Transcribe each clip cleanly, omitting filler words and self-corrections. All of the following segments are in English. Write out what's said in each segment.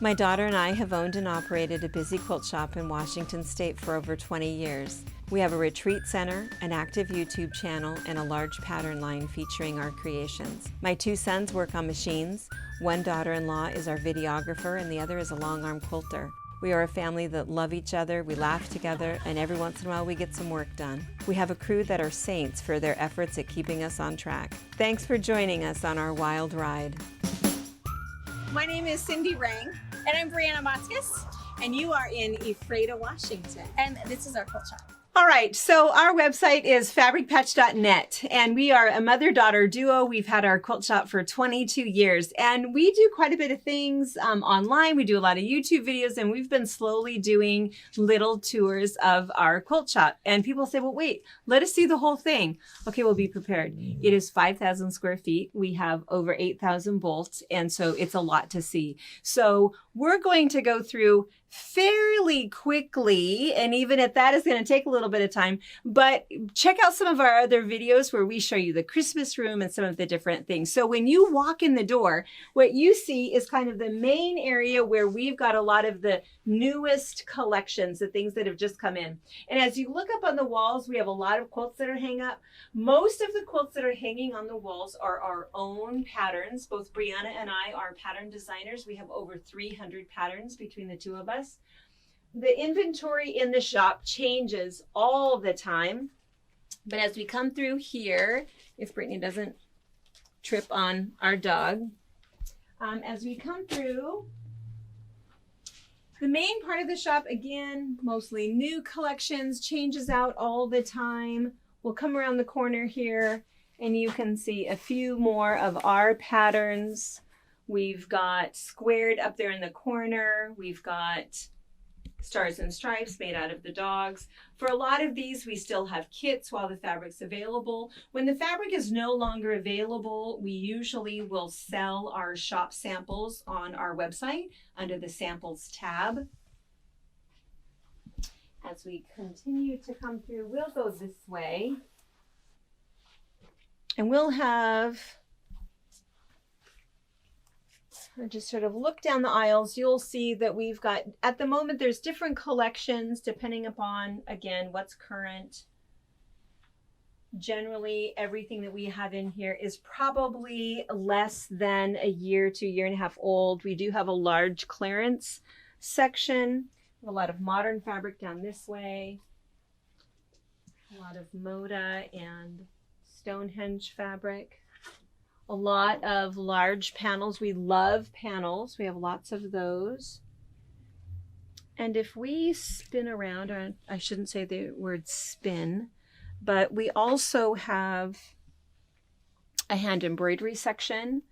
My daughter and I have owned and operated a busy quilt shop in Washington State for over 20 years. We have a retreat center, an active YouTube channel, and a large pattern line featuring our creations. My two sons work on machines. One daughter-in-law is our videographer and the other is a long-arm quilter. We are a family that love each other, we laugh together, and every once in a while we get some work done. We have a crew that are saints for their efforts at keeping us on track. Thanks for joining us on our wild ride. My name is Cindi Rang. And I'm Brianna Batiks. And you are in Ephrata, Washington. And this is our quilt shop. All right, so our website is fabricpatch.net, and we are a mother-daughter duo. We've had our quilt shop for 22 years, and we do quite a bit of things online. We do a lot of YouTube videos, and we've been slowly doing little tours of our quilt shop. And people say, well, wait, let us see the whole thing. Okay, we'll be prepared. It is 5,000 square feet. We have over 8,000 bolts, and so it's a lot to see. So we're going to go through fairly quickly, and even at that is going to take a little bit of time, but check out some of our other videos where we show you the Christmas room and some of the different things. So when you walk in the door, what you see is kind of the main area where we've got a lot of the newest collections, the things that have just come in. And as you look up on the walls, we have a lot of quilts that are hang up. Most of the quilts that are hanging on the walls are our own patterns. Both Brianna and I are pattern designers. We have over 300 patterns between the two of us. The inventory in the shop changes all the time, but as we come through here, if Brittany doesn't trip on our dog, as we come through, the main part of the shop, again, mostly new collections, changes out all the time. We'll come around the corner here and you can see a few more of our patterns. We've got squared up there in the corner. We've got stars and stripes made out of the dogs. For a lot of these, we still have kits while the fabric's available. When the fabric is no longer available, we usually will sell our shop samples on our website under the samples tab. As we continue to come through, we'll go this way. And we'll have, or just sort of look down the aisles, you'll see that we've got, at the moment, there's different collections depending upon, again, what's current. Generally, everything that we have in here is probably less than a year to a year and a half old. We do have a large clearance section. A lot of modern fabric down this way. A lot of Moda and Stonehenge fabric. A lot of large panels. We love panels. We have lots of those. And if we spin around, or I shouldn't say the word spin, but we also have a hand embroidery section.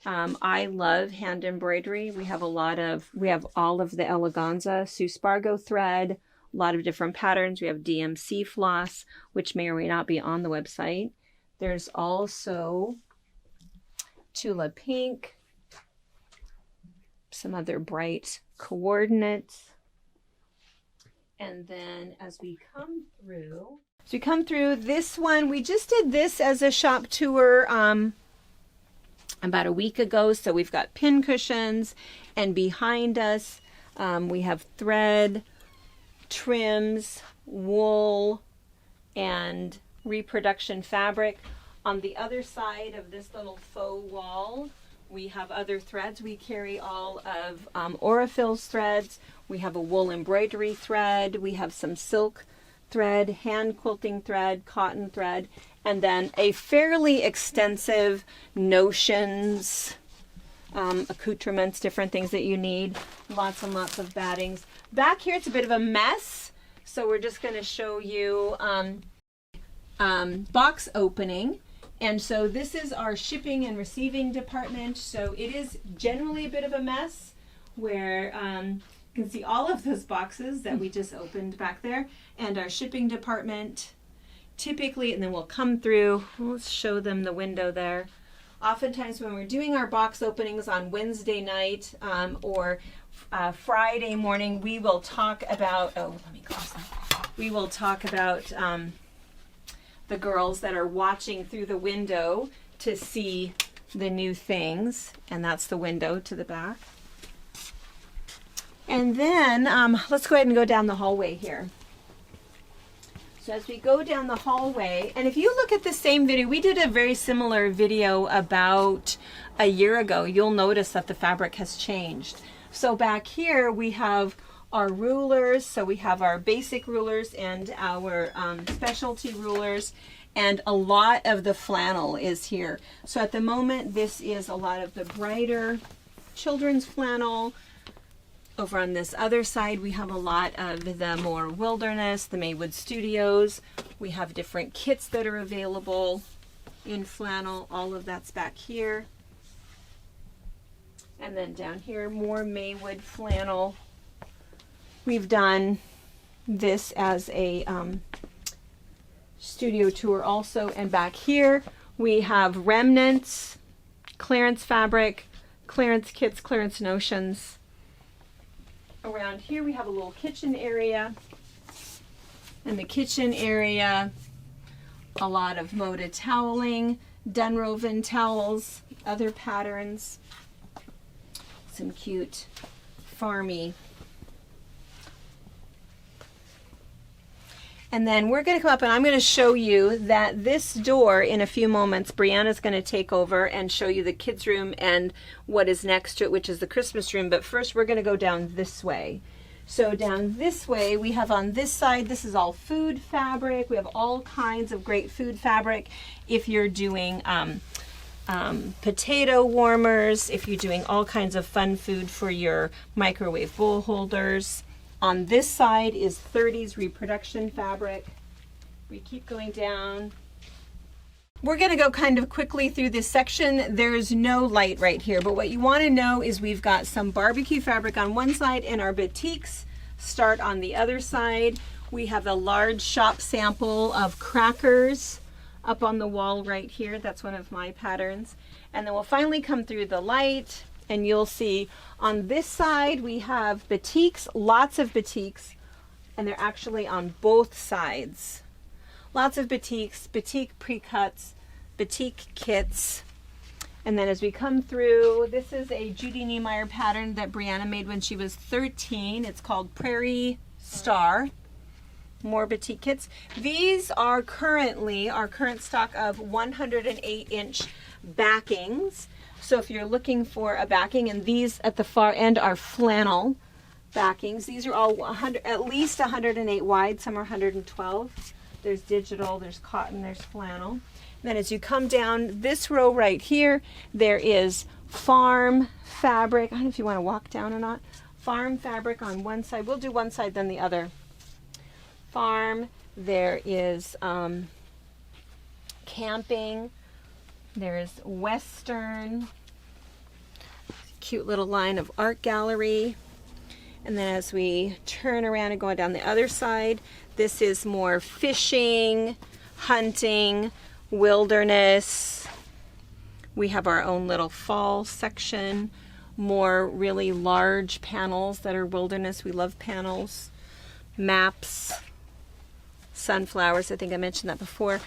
I love hand embroidery. We have all of the eleganza Suspargo thread, a lot of different patterns. We have DMC floss, which may or may not be on the website. There's also Tula Pink, some other bright coordinates. And then as we come through this one, we just did this as a shop tour about a week ago. So we've got pin cushions, and behind us we have thread, trims, wool, and reproduction fabric. On the other side of this little faux wall, we have other threads. We carry all of Aurifil's threads. We have a wool embroidery thread. We have some silk thread, hand quilting thread, cotton thread, and then a fairly extensive notions, accoutrements, different things that you need. Lots and lots of battings. Back here, it's a bit of a mess, so we're just going to show you box opening. And so this is our shipping and receiving department. So it is generally a bit of a mess where you can see all of those boxes that we just opened back there, and our shipping department typically, and then we'll come through, let's show them the window there. Oftentimes when we're doing our box openings on Wednesday night or Friday morning, we will talk about, we will talk about the girls that are watching through the window to see the new things, and that's the window to the back. And then let's go ahead and go down the hallway here. So as we go down the hallway, and if you look at the same video, we did a very similar video about a year ago. You'll notice that the fabric has changed. So back here we have our rulers. So we have our basic rulers and our specialty rulers, and a lot of the flannel is here. So at the moment, this is a lot of the brighter children's flannel. Over on this other side, we have a lot of the more wilderness, the Maywood Studios. We have different kits that are available in flannel. All of that's back here. And then down here, more Maywood flannel. We've done this as a studio tour also. And back here, we have remnants, clearance fabric, clearance kits, clearance notions. Around here we have a little kitchen area. In the kitchen area, a lot of Moda toweling, Dunroven towels, other patterns, some cute farmy. And then we're going to come up and I'm going to show you that this door in a few moments, Brianna's going to take over and show you the kids' room and what is next to it, which is the Christmas room. But first we're going to go down this way. So down this way, we have on this side, this is all food fabric. We have all kinds of great food fabric. If you're doing potato warmers, if you're doing all kinds of fun food for your microwave bowl holders. On this side is 30s reproduction fabric. We keep going down. We're going to go kind of quickly through this section. There's no light right here, but what you want to know is we've got some barbecue fabric on one side and our batiks start on the other side. We have a large shop sample of crackers up on the wall right here. That's one of my patterns. And then we'll finally come through the light. And you'll see on this side we have batiks, lots of batiks, and they're actually on both sides. Lots of batiks, batik pre-cuts, batik kits. And then as we come through, this is a Judy Niemeyer pattern that Brianna made when she was 13. It's called Prairie Star. More batik kits. These are currently our current stock of 108-inch backings. So if you're looking for a backing, and these at the far end are flannel backings. These are all at least 108 wide, some are 112. There's digital, there's cotton, there's flannel. And then as you come down this row right here, there is farm fabric. I don't know if you want to walk down or not. Farm fabric on one side. We'll do one side, then the other. Farm. There is camping. There's Western, cute little line of art gallery. And then as we turn around and go down the other side, this is more fishing, hunting, wilderness. We have our own little fall section, more really large panels that are wilderness. We love panels, maps, sunflowers. I think I mentioned that before.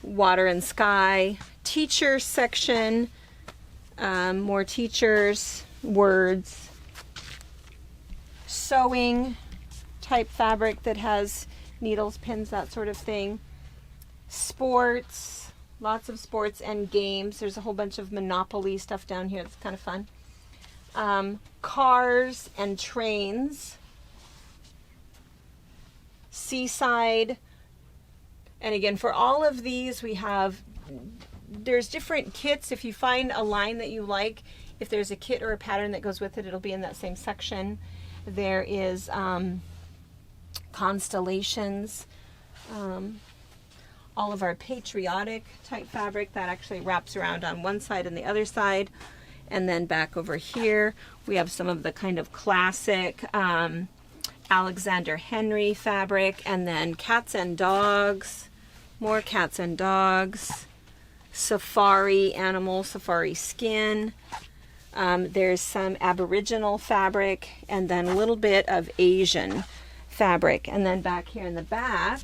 Water and sky. Teacher section, more teachers, words, sewing type fabric that has needles, pins, that sort of thing. Sports, lots of sports and games. There's a whole bunch of Monopoly stuff down here that's kind of fun. Cars and trains. Seaside. And again, for all of these, there's different kits. If you find a line that you like, if there's a kit or a pattern that goes with it, it'll be in that same section. There is constellations, all of our patriotic type fabric that actually wraps around on one side and the other side. And then back over here, we have some of the kind of classic Alexander Henry fabric, and then cats and dogs, more cats and dogs, safari animal, safari skin. There's some Aboriginal fabric, and then a little bit of Asian fabric. And then back here in the back,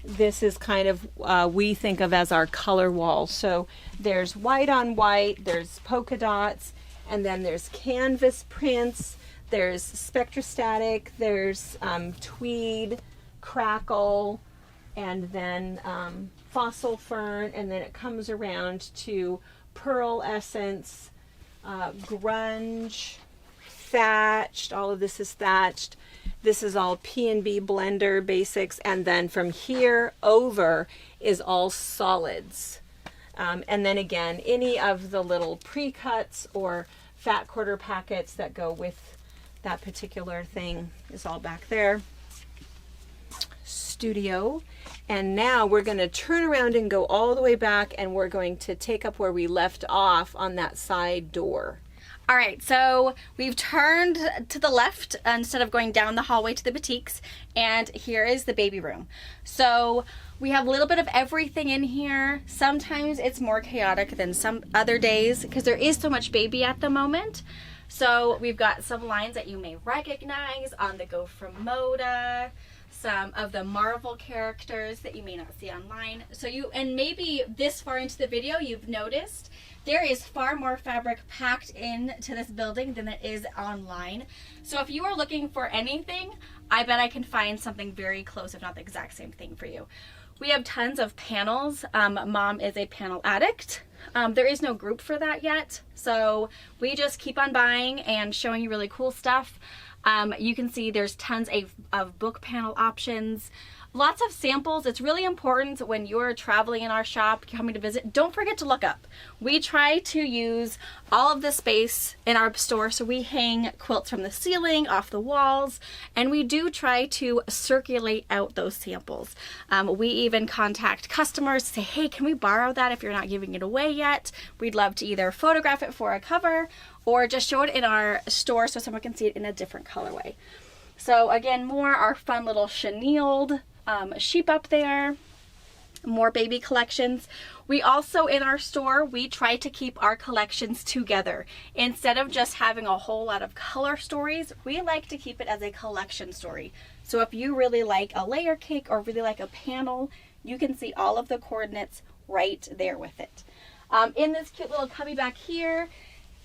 this is kind of, we think of as our color wall. So there's white on white, there's polka dots, And then there's canvas prints, there's spectrostatic, there's tweed, crackle, and then fossil fern, and then it comes around to pearl essence, grunge, thatched. All of this is thatched. This is all P&B blender basics, and then from here over is all solids. And then again, any of the little pre-cuts or fat quarter packets that go with that particular thing is all back there. Studio. And now we're going to turn around and go all the way back, and we're going to take up where we left off on that side door. All right, so we've turned to the left instead of going down the hallway to the batiks, and here is the baby room. So we have a little bit of everything in here. Sometimes it's more chaotic than some other days because there is so much baby at the moment. So we've got some lines that you may recognize on the Go from Moda, some of the Marvel characters that you may not see online. So and maybe this far into the video, you've noticed there is far more fabric packed into this building than there is online. So if you are looking for anything, I bet I can find something very close, if not the exact same thing for you. We have tons of panels. Mom is a panel addict. There is no group for that yet. So we just keep on buying and showing you really cool stuff. You can see there's tons of book panel options, lots of samples. It's really important when you're traveling in our shop, coming to visit, don't forget to look up. We try to use all of the space in our store, so we hang quilts from the ceiling, off the walls, and we do try to circulate out those samples. We even contact customers to say, hey, can we borrow that if you're not giving it away yet? We'd love to either photograph it for a cover or just show it in our store so someone can see it in a different colorway. So again, more our fun little chenilled sheep up there, more baby collections. We also, in our store, we try to keep our collections together. Instead of just having a whole lot of color stories, we like to keep it as a collection story. So if you really like a layer cake or really like a panel, you can see all of the coordinates right there with it. In this cute little cubby back here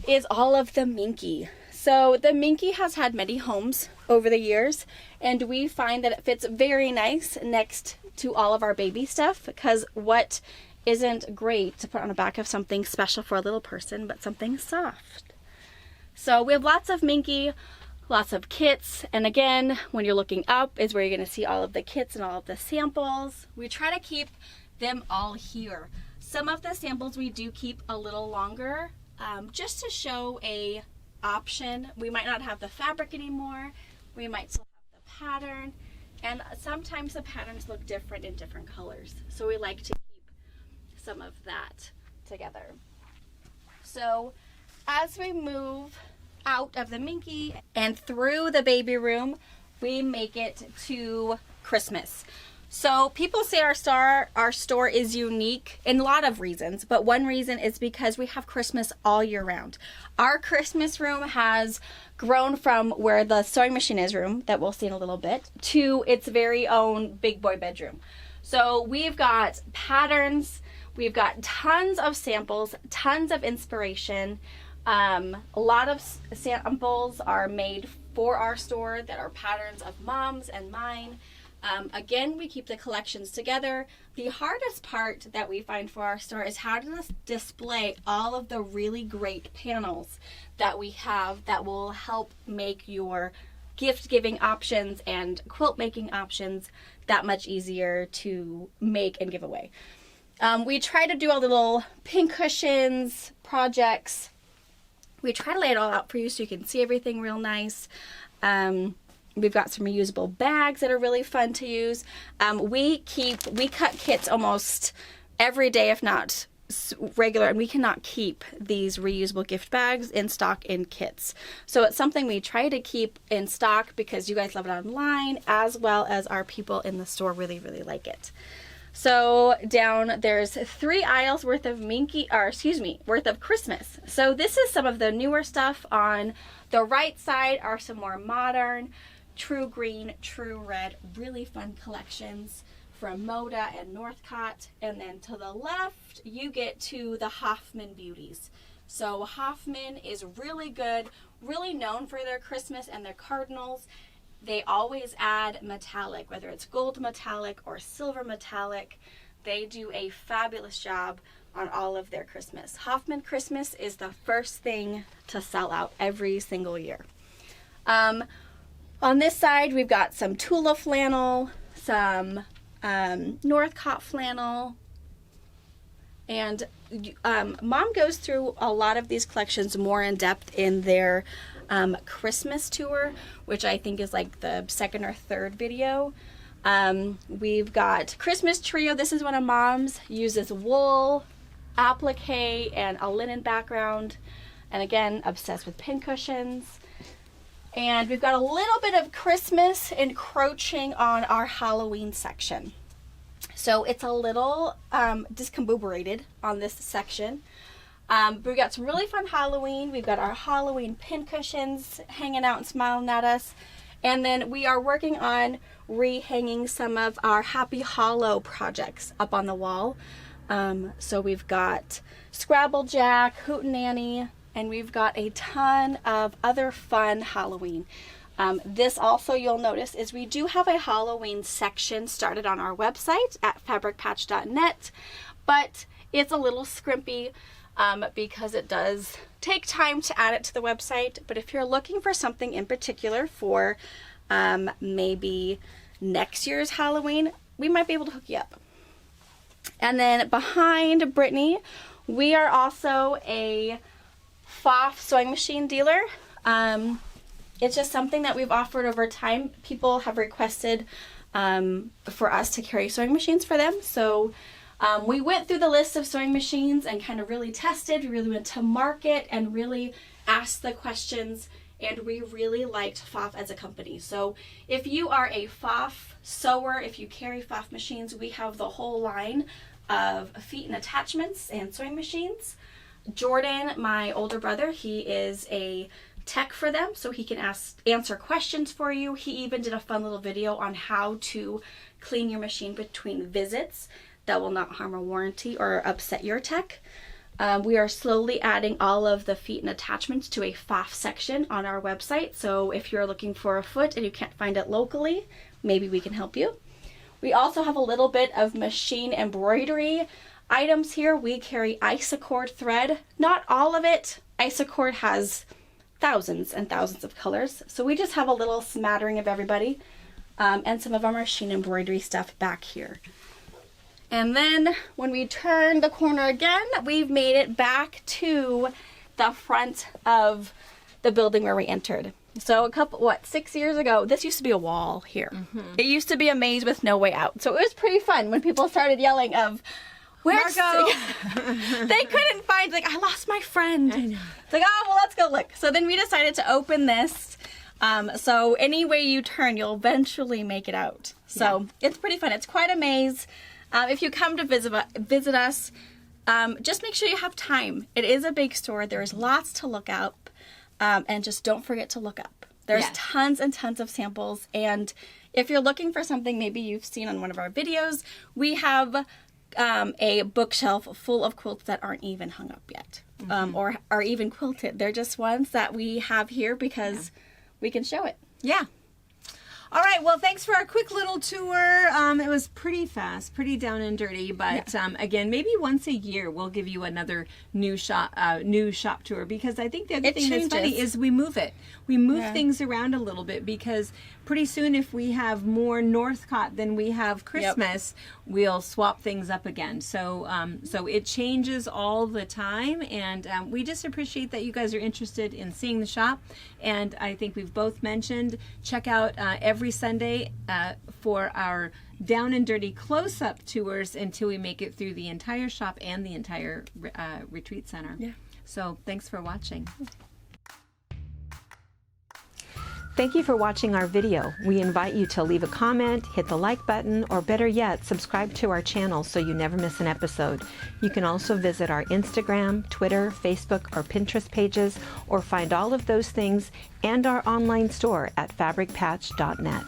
is all of the minky. So the minky has had many homes over the years, and we find that it fits very nice next to all of our baby stuff, because what isn't great to put on the back of something special for a little person, but something soft. So we have lots of minky, lots of kits, and again, when you're looking up is where you're going to see all of the kits and all of the samples. We try to keep them all here. Some of the samples we do keep a little longer, just to show a option. We might not have the fabric anymore, we might still have the pattern, and sometimes the patterns look different in different colors, so we like to keep some of that together. So as we move out of the minky and through the baby room, we make it to Christmas. So people say our store is unique in a lot of reasons, but one reason is because we have Christmas all year round. Our Christmas room has grown from where the sewing machine is room, that we'll see in a little bit, to its very own big boy bedroom. So we've got patterns, we've got tons of samples, tons of inspiration. A lot of samples are made for our store that are patterns of Mom's and mine. Again, we keep the collections together. The hardest part that we find for our store is how to display all of the really great panels that we have that will help make your gift giving options and quilt making options that much easier to make and give away. We try to do a little pin cushions projects. We try to lay it all out for you so you can see everything real nice. We've got some reusable bags that are really fun to use. We cut kits almost every day, if not regular, and we cannot keep these reusable gift bags in stock in kits. So it's something we try to keep in stock because you guys love it online, as well as our people in the store really, really like it. So down there's 3 aisles worth of worth of Christmas. So this is some of the newer stuff. On the right side are some more modern, true green, true red, really fun collections from Moda and Northcott. And then to the left, you get to the Hoffman beauties. So Hoffman is really good, really known for their Christmas and their cardinals. They always add metallic, whether it's gold metallic or silver metallic. They do a fabulous job on all of their Christmas. Hoffman Christmas is the first thing to sell out every single year. On this side, we've got some Tula flannel, some Northcott flannel, and Mom goes through a lot of these collections more in depth in their Christmas tour, which I think is like the second or third video. We've got Christmas Trio. This is one of Mom's. Uses wool, applique, and a linen background. And again, obsessed with pincushions. And we've got a little bit of Christmas encroaching on our Halloween section. So it's a little discombobulated on this section. But we've got some really fun Halloween. We've got our Halloween pincushions hanging out and smiling at us. And then we are working on rehanging some of our Happy Hollow projects up on the wall. So we've got Scrabble Jack, Hootenanny, and we've got a ton of other fun Halloween. This also, you'll notice, is we do have a Halloween section started on our website at fabricpatch.net, but it's a little scrimpy because it does take time to add it to the website. But if you're looking for something in particular for maybe next year's Halloween, we might be able to hook you up. And then behind Brittany, we are also a Pfaff sewing machine dealer. It's just something that we've offered over time. People have requested for us to carry sewing machines for them. So we went through the list of sewing machines and kind of really tested. We really went to market and really asked the questions, and we really liked Pfaff as a company. So if you are a Pfaff sewer, if you carry Pfaff machines, we have the whole line of feet and attachments and sewing machines. Jordan, my older brother, he is a tech for them, so he can answer questions for you. He even did a fun little video on how to clean your machine between visits that will not harm a warranty or upset your tech. We are slowly adding all of the feet and attachments to a Pfaff section on our website, so if you're looking for a foot and you can't find it locally, maybe we can help you. We also have a little bit of machine embroidery items here. We carry Isacord thread. Not all of it. Isacord has thousands and thousands of colors, so we just have a little smattering of everybody, and some of our machine embroidery stuff back here. And then when we turn the corner again, we've made it back to the front of the building where we entered. So 6 years ago, this used to be a wall here. Mm-hmm. It used to be a maze with no way out. So it was pretty fun when people started yelling of, where's Margo? They couldn't find, like, I lost my friend. I know. It's like, oh, well, let's go look. So then we decided to open this. So any way you turn, you'll eventually make it out. So It's pretty fun. It's quite a maze. If you come to visit us, just make sure you have time. It is a big store. There is lots to look up. And just don't forget to look up. There's tons and tons of samples. And if you're looking for something maybe you've seen on one of our videos, we have a bookshelf full of quilts that aren't even hung up yet, or are even quilted. They're just ones that we have here because we can show it. Yeah. All right, well, thanks for our quick little tour. It was pretty fast, pretty down and dirty, but again, maybe once a year we'll give you another new shop tour, because I think the other thing that's funny is we move it. We move things around a little bit, because pretty soon if we have more Northcott than we have Christmas, we'll swap things up again. So so it changes all the time, and we just appreciate that you guys are interested in seeing the shop. And I think we've both mentioned, check out every Sunday for our down and dirty close-up tours until we make it through the entire shop and the entire retreat center. Yeah. So thanks for watching. Thank you for watching our video. We invite you to leave a comment, hit the like button, or better yet, subscribe to our channel so you never miss an episode. You can also visit our Instagram, Twitter, Facebook, or Pinterest pages, or find all of those things and our online store at fabricpatch.net.